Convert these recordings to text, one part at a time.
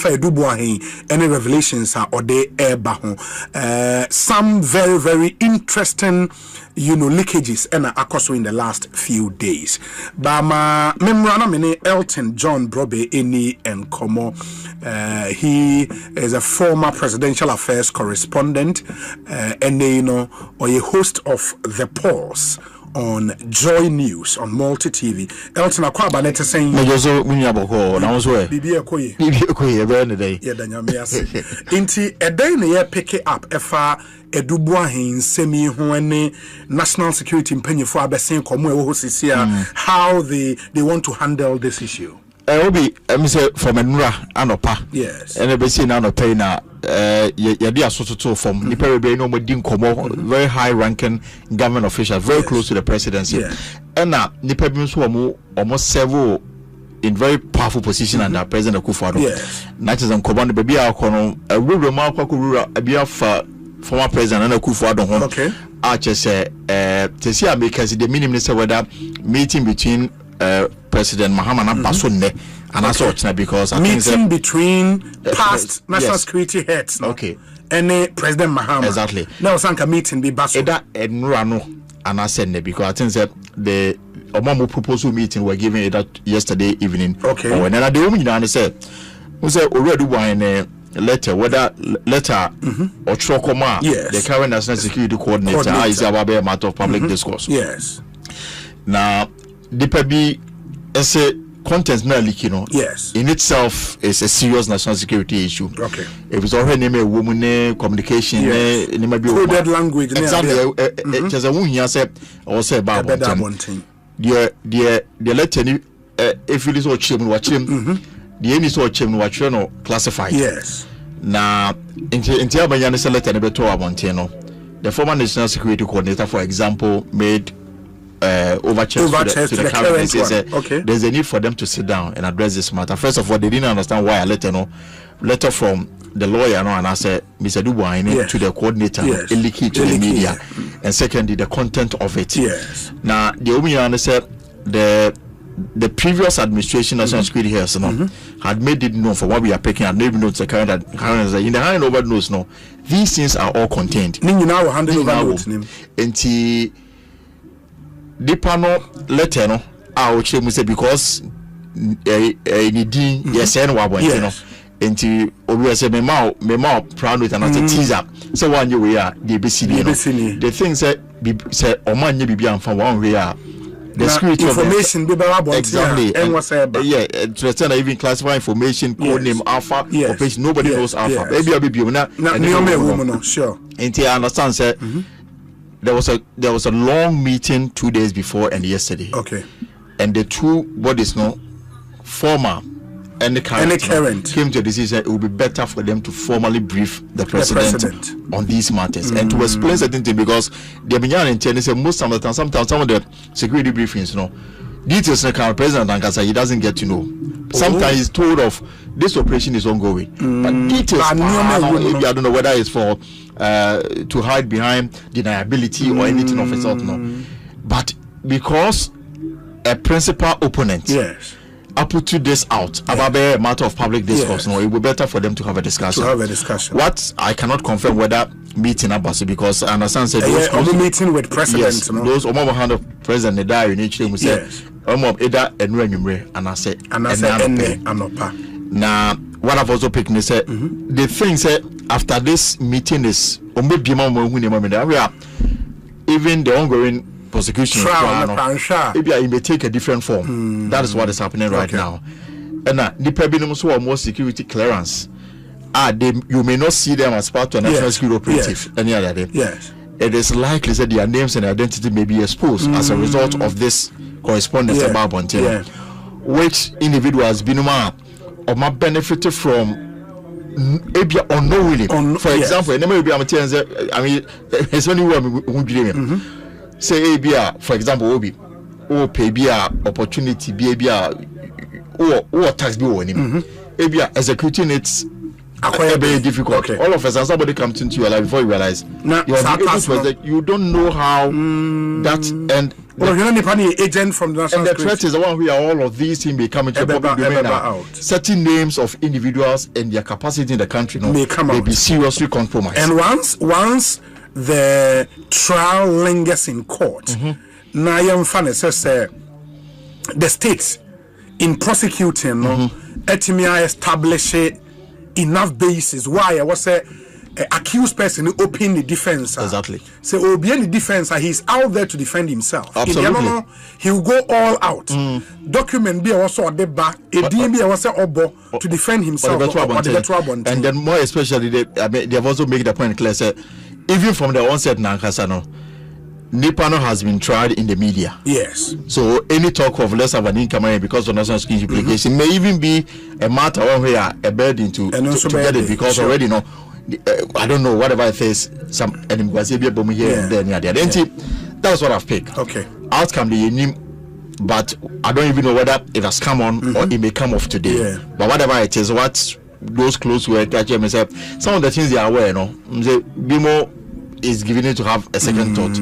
Efa Edubuahin, any revelations are or they some very, very interesting, leakages and Akcso in the last few days. Bama Memrana Mene Elton John Brobe Eni and Komo. He is a former presidential affairs correspondent, and or a host of The Pulse on Joy News on Multi TV. Elton Akwaba let us saying Inti a day near pick it up efa Edubuahin semi when national security penny for Abesin Komo how they want to handle this issue. Obi, say from Enura Anopa. Yes. And be seen Anopa na Yadia Soto from Niperebe no Modin Komo, very high ranking government official, very close to the presidency. And now Nipebim Swamu almost several in very powerful position under President Akufo-Addo. Yes. Natchez and Koban baby Akono, a real remarkable Abia former president Akufo-Addo. Okay. Archer say Tesia because the minister whether meeting between President Mahama and Basunne and that's what because I meeting think between past national security heads. Okay. And President Mahama. Exactly. Now Sanka meeting be Basunne. That Enrano and I said because I think that the Omamu proposal meeting were given it that yesterday evening. Okay. And then the woman and said, who said already wine letter whether letter or Chokoma, the current national security coordinator is a matter of public discourse. Yes. Now the PB as a content now leak, yes, in itself is a serious national security issue. Okay. If it's already name a woman communication, yes, coded language, exactly. Just a woman here said or say about one thing. The letter if it is all chim watch him, the end is all chim watch classified. Yes. Now in letter never told about the former national security coordinator, for example, made overtures to the cabinet says there's a need for them to sit down and address this matter. First of all, they didn't understand why a letter from the lawyer and I said Mr. Dubois to the coordinator leaking to the media, and secondly the content of it. Yes. Now the Omiyan said the previous administration national security here had made it known for what we are picking and maybe notes the current in the hand over notes these things are all contained. Now handing over notes the panel letter no I would say because yes and what into obi say me ma proud with another teaser so one you we are the BCD the things that say oman ye bibia amfa one way are the security information be about exactly and what's to extend even classify information code name alpha operation nobody knows alpha maybe na sure into I understand say there was a long meeting 2 days before and yesterday. Okay. And the two bodies, former and the current came to a decision it would be better for them to formally brief the president on these matters and to explain certain things because the Abidjan intend is most of the time sometimes some of the security briefings, details the current president and he doesn't get to know. Sometimes he's told of this operation is ongoing, but details I don't know whether it's for to hide behind deniability or anything of itself, but because a principal opponent I put this out about a matter of public discourse, it would be better for them to have a discussion. What I cannot confirm whether meeting Abbasi because I understand said those meeting with presidents, those hand of president Neda in each we say either and I say now what I've also picked is the thing said after this meeting is even the ongoing prosecution maybe it may take a different form. That is what is happening right now. And the people who are more security clearance you may not see them as part of a national security operative any other day. It is likely that their names and identity may be exposed as a result of this correspondence about Bontino. Which individuals or my benefited from unknowingly. For example, I mean, it's only one say for example, Obi, or pay opportunity, or tax bill on him, executing it very difficult. Okay. All of us, as somebody comes into your life before you realize you don't know how that and. Well, you're not any agent from the national. And the threat is the one where all of these things may come into public domain now. Certain names of individuals and their capacity in the country may be seriously compromised. And once the trial lingers in court, now the states in prosecuting etimia establish enough basis why I was accused person open the defense. Exactly. So will be any defense. He's out there to defend himself. Absolutely. He will go all out. Document be also at the back. A DMB also obo to defend himself. And then more especially, they have also made the point clear. Say, even from the onset, Nankasano, Nipano has been tried in the media. Yes. So any talk of less of an income because of national security implication may even be a matter where a burden to get it because already I don't know whatever it is. Some bomb here and there. That's what I've picked. Okay. Outcome the name, but I don't even know whether it has come on or it may come off today. Yeah. But whatever it is, what those close were touching myself. Some of the things they are aware, Bimo is giving it to have a second thought.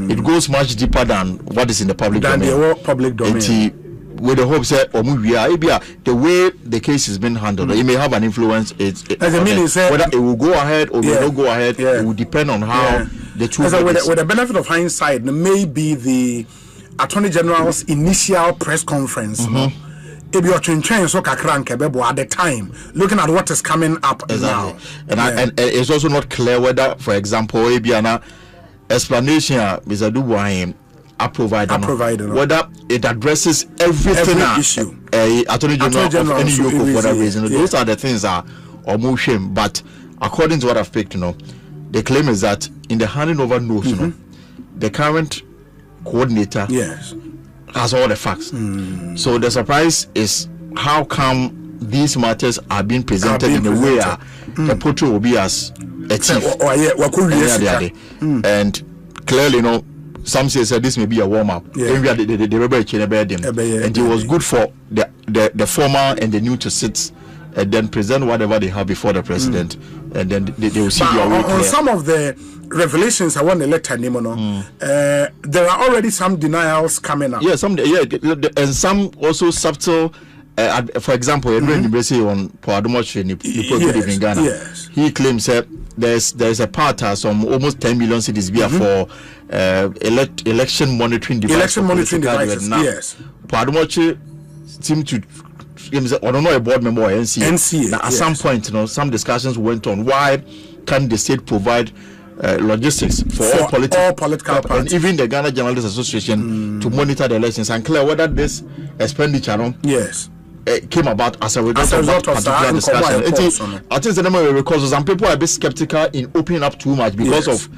It goes much deeper than what is in the public domain. The public domain. With the hopes that the way the case is being handled, it may have an influence. Whether it will go ahead or will not go ahead, it will depend on how the two. With the benefit of hindsight, maybe the Attorney General's initial press conference. If you're changing so at the time, looking at what is coming up now, and it's also not clear whether, for example, Ebiana explanation Mr. Dubois provided whether it addresses every issue. Attorney General of any yoke for whatever reason. Those are the things that are more shame. But according to what I've picked, the claim is that in the handing over notes, the current coordinator has all the facts. So the surprise is how come these matters are being presented in a way the portrait will be as a chief. And clearly, some say this may be a warm up. And it was good for the former and the new to sit and then present whatever they have before the president, and then they will see their way clear. On some of the revelations, I want to let there are already some denials coming up. Yeah, and some also subtle. For example, on Poadumoche in Ghana, he claims that there's a part some almost 10 million cedis for election monitoring devices. Yes. Poadumoche seemed to. I don't know a board member or NCA. Now, at some point, some discussions went on. Why can't the state provide logistics for all political parties, and even the Ghana Journalists Association to monitor the elections and clear whether this expenditure came about as a result of that particular discussion. I think the number of because some people are a bit skeptical in opening up too much because of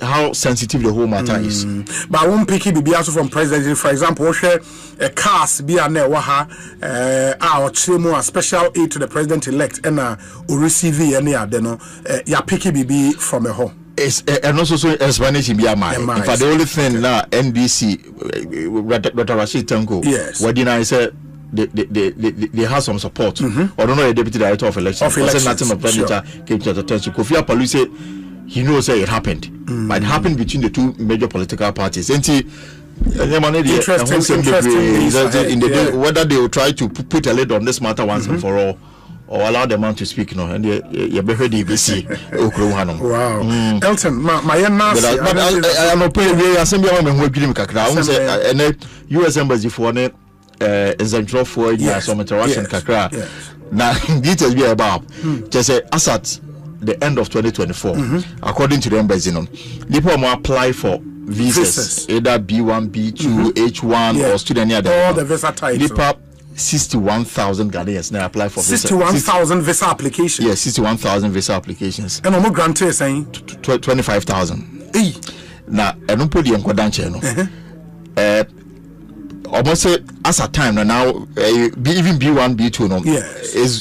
how sensitive the whole matter is. But I won't pick it be also from president. For example, a cars be a our chimo a special aid to the president elect and receive any ya pick it be from a home. And also so explanation be a mind. In fact, the only thing now NDC Dr. Rashid Tanko what did I say they have some support. I don't know a deputy director of elections. Nothing of that came to the attention. Kofi Apalo said he knows that it happened, but it happened between the two major political parties. And interesting whether they will try to put a lid on this matter once and for all, or allow the man to speak, and you be heard DBC. Wow, Elton, my I'm not paying the assembly who give him kakra. And U.S. embassy for Central for some interaction kakra. Now details be about just say Assad. The end of 2024, according to the embassy, people will apply for visas, either B1, B2, H1, or student near all the visa types. 61,000 Ghanaians now apply for 61,000 visa applications. Yes, 61,000 visa applications. And I'm granted saying 25,000. Now, I don't put the enquadance. Almost say as a time now, even B1, B2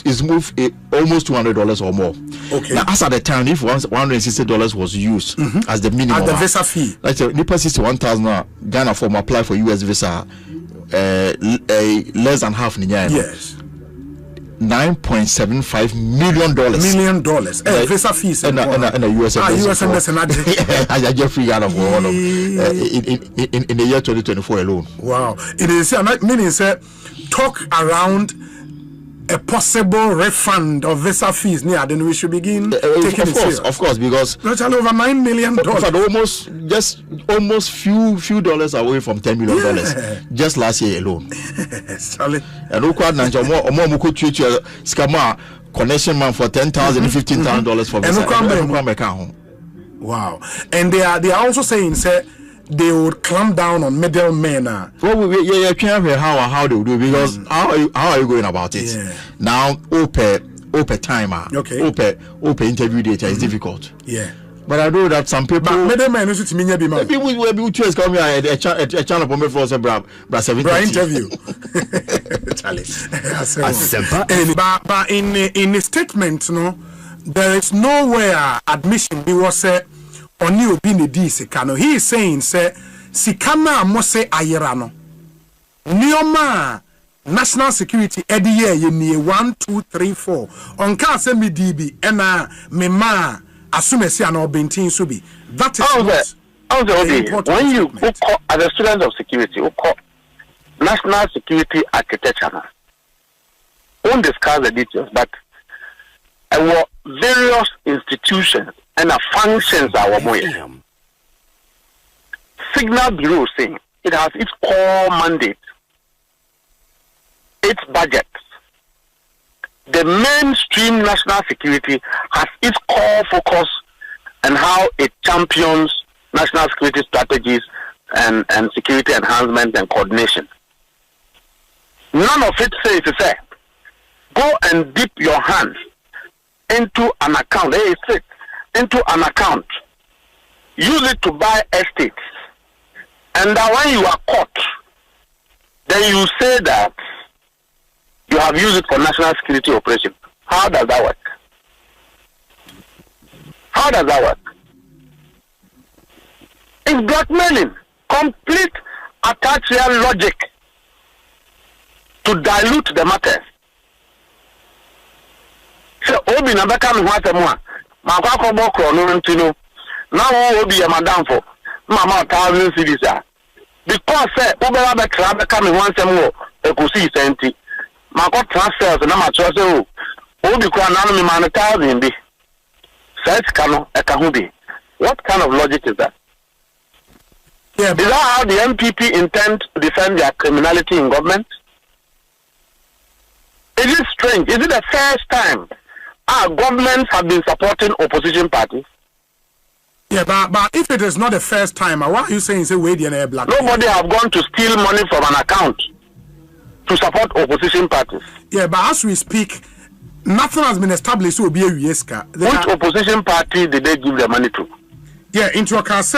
is moved almost $200 or more. Okay. Now, as at the time, if $160 was used as the minimum, at the visa fee, like Nipa 61,000 Ghana form apply for US visa, less than half in the year. Yes. $9.75 million. Visa fees and a US embassy. I just free out of all in the year 2024 alone. Wow. It is meaning talk around a possible refund of visa fees near, then we should begin taking of course, because virtually over $9 million. Almost few dollars away from $10 million just last year alone. And more connection man for $10,000, $15,000 for visa. Wow. And they are also saying they would clamp down on middlemen. Well, how they will do, because how are you going about it? Yeah. Now, open timer. Okay. Open interview data is difficult. Yeah. But I know that some people. But middlemen also to me people will choose come here a channel for me for us bra 70 interview. But in a statement, there is nowhere admission. He was on you being a DC. He is saying, Sikana Mose Ayerano. Nioma national security every year you need 1, 2, 3, 4. On can't send me DB and mema assume see an obintin subi. That is when you call as a student of security, you call national security architecture. Won't discuss the details, but our various institutions and the functions are more. Signal Bureau saying it has its core mandate, its budget. The mainstream national security has its core focus on how it champions national security strategies and security enhancement and coordination. None of it says go and dip your hands into an account. Into an account. Use it to buy estates. And that when you are caught, then you say that you have used it for national security operation. How does that work? How does that work? It's blackmailing. Complete attachment logic to dilute the matter. So, Obi na beka me hwate mo a makwa kobo kro no ntino na wo Obi ya madam for mama 1,000 cedis a because obera be tra beka me hwansem wo ekosi senti makwa transfers na ma cho se Obi kwa na no me man 1,000 bi says kano e ka hu bi. What kind of logic is that? Yeah, is that how the MPP intend to defend their criminality in government? It is strange. Is it the first time our governments have been supporting opposition parties? Yeah, but if it is not the first time, why are you saying wait the black? Nobody have gone to steal money from an account to support opposition parties. Yeah, but as we speak, nothing has been established to be a USK. Which opposition party did they give the money to? Yeah, into a case,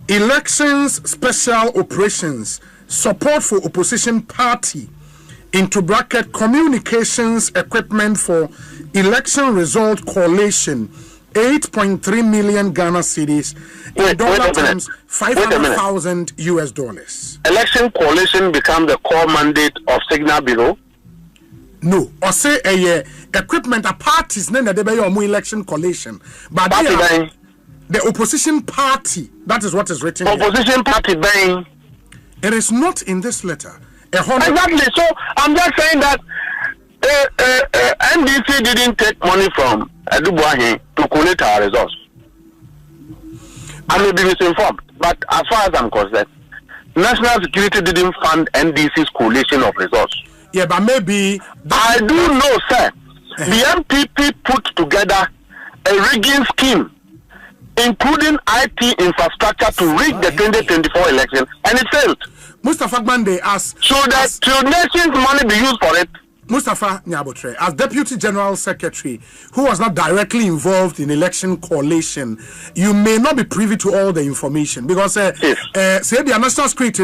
elections, special operations, support for opposition party, into bracket communications equipment for election result collation, 8.3 million Ghana cedis, in dollar terms, $500,000 US. Election coalition becomes the core mandate of Signal Bureau? No, or say equipment a parties then they be election collation, but they are the opposition party. That is what is written. Opposition here. Party buying. It is not in this letter. Exactly. So I'm just saying that NDC didn't take money from Adubuahi to collect our results. I may be misinformed, but as far as I'm concerned, national security didn't fund NDC's collation of results. Yeah, but maybe I do know, sir. The MPP put together a rigging scheme, including IT infrastructure to rig the 2024 election, and it failed. Mustafa Gbande asked, should nation's money be used for it? Mustafa Nyabotre, as Deputy General Secretary, who was not directly involved in election collation, you may not be privy to all the information because say the national security,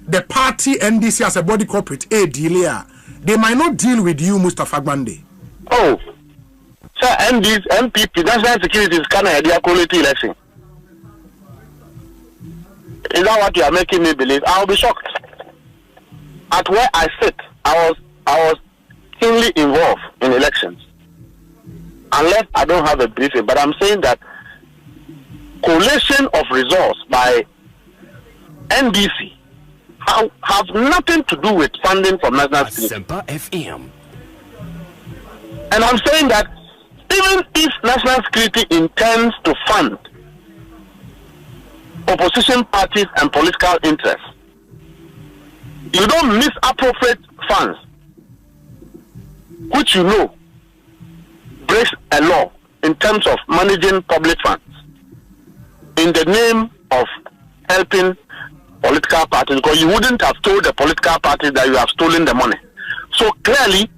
the party NDC as a body corporate, they might not deal with you, Mustafa Gbande. Oh, sir, MPP, national security is kind of a quality election. Is that what you are making me believe? I will be shocked. At where I sit, I was keenly involved in elections. Unless I don't have a briefing, but I'm saying that collation of resource by NDC have nothing to do with funding from national security. As3m. And I'm saying that even if national security intends to fund opposition parties and political interests, you don't misappropriate funds, which you know breaks a law in terms of managing public funds in the name of helping political parties, because you wouldn't have told the political parties that you have stolen the money. So clearly,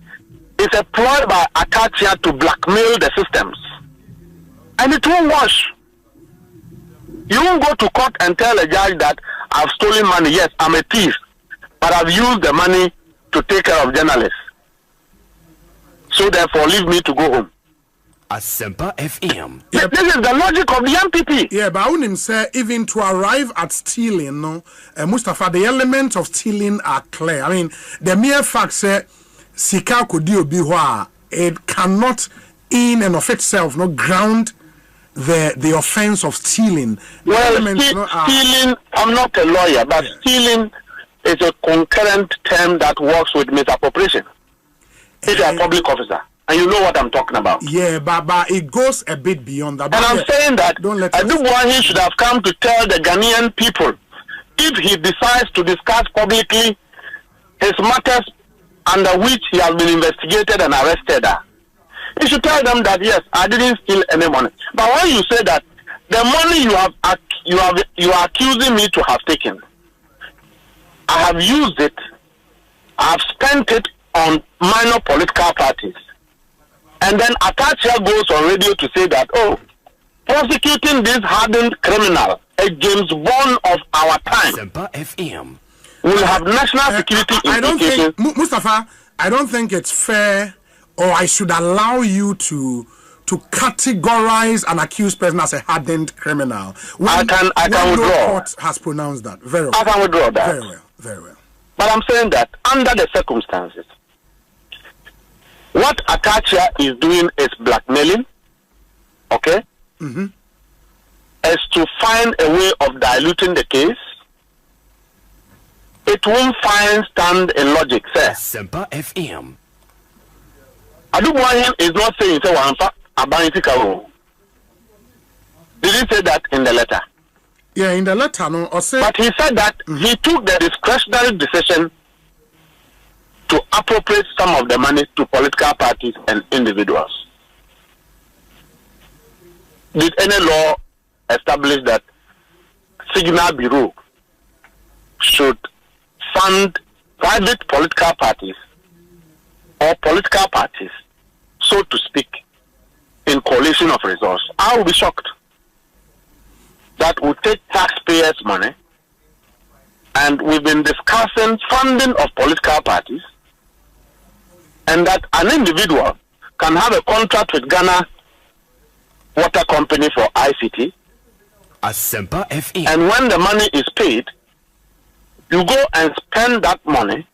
it's a ploy by Akcso to blackmail the systems. And it won't wash. You won't go to court and tell a judge that I've stolen money. Yes, I'm a thief, but I've used the money to take care of journalists. So therefore, leave me to go home. As3m. Yeah, this is the logic of the MPP. Yeah, but I wouldn't say even to arrive at stealing, no, Mustafa, the elements of stealing are clear. I mean, the mere fact say Sika Kodio Bihwa, it cannot in and of itself no ground the offense of stealing. Well, stealing, I'm not a lawyer, but stealing is a concurrent term that works with misappropriation. It's a public officer. And you know what I'm talking about. Yeah, but it goes a bit beyond that. And I'm saying that Adubuahi should have come to tell the Ghanaian people, if he decides to discuss publicly his matters under which he has been investigated and arrested, he should tell them that yes, I didn't steal any money. But when you say that the money you are accusing me to have taken, I have used it, I have spent it on minor political parties. And then Akcso goes on radio to say that, oh, prosecuting this hardened criminal, a James Bond of our time, As3m. will have national security implications. Mustafa, I don't think it's fair, or I should allow you to categorize an accused person as a hardened criminal. I can withdraw. The court has pronounced that. Very well. I can withdraw that. Very well. Very well. But I'm saying that under the circumstances, what Akcso is doing is blackmailing, okay? Mm-hmm. Is to find a way of diluting the case. It won't stand in logic, sir. As3m. Adubuahi is not saying, say, Wampa, Abanti Karo. Did he say that in the letter? Yeah, in the letter, no. But he said that he took the discretionary decision to appropriate some of the money to political parties and individuals. Did any law establish that Signal Bureau should fund private political parties or political parties, so to speak, in coalition of resource? I will be shocked. That would take taxpayers' money, and we've been discussing funding of political parties, and that an individual can have a contract with Ghana Water Company for ICT. As3m. And when the money is paid, you go and spend that money